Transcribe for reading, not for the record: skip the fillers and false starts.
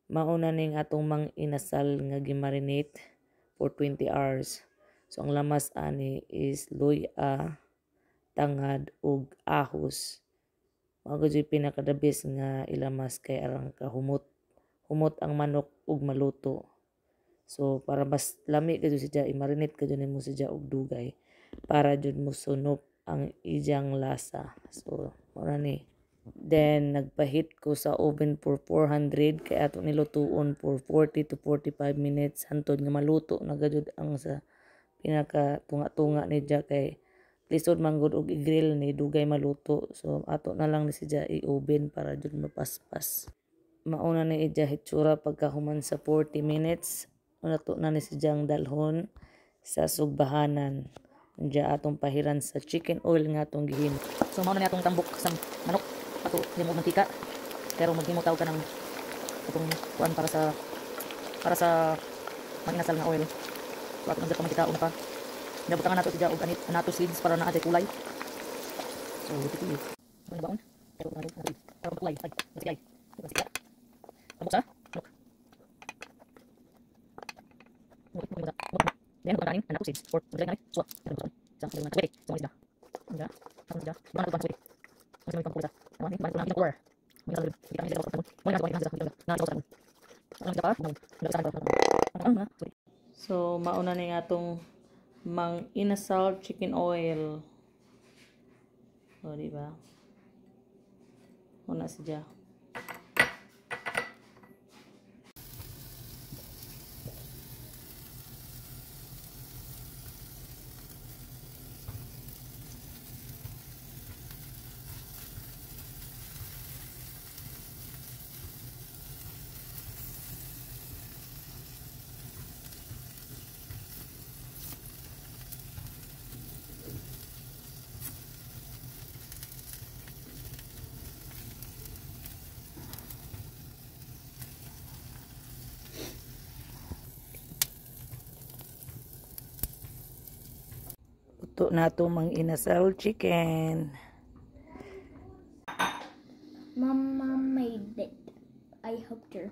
Mauna ning atong mang inasal nga gimarinate for 20 hours. So ang lamas ani is luya, tangad ug ahos. Mao gyud pinakadabis nga ilamas kay arang kahumot. Humot ang manok ug maluto. So para mas lami kadto siya, i-marinate kadto nimo siya og dugay para jud mo sunop ang iyang lasa. So mao ni. Then nagpahit ko sa oven for 400 kay ato nilutuon for 40 to 45 minutes hantod nga maluto na gajud ang sa pinaka tunga-tunga ni siya kay lisod man gud og i-grill ni dugay maluto. So ato na lang ni siya i-oven para jud mapaspas. Mauna ni ija hitsura pagkahuman sa 40 minutes. Nato na ni siyang dalhon sa sugbahanan. Diya atong pahiran sa chicken oil nga atong gihin. So mao na ni atong tambok sa manok. Ato himo mantika. Pero maghimutaw ka ng atong kuan para sa manginasal nga oil. So ato nang mantika una pa. Nabutangan nato siya og anato seeds para naa kulay. So dito. Ano baon? Pero ano para kulay. Ay, sige. Tambok sa? Look. Then pagkain anak ko seeds for magdala na so sa mga wait so mga ya ano ya mana to wait ano yung pangkusa ano ni balik ko na mga sabi kita ni dapat mo na ko na ko ano dapat so mauna ni atong mang inasal chicken oil o di ba una siya. Ito na ito mang inasal chicken. Mama made it. I helped her.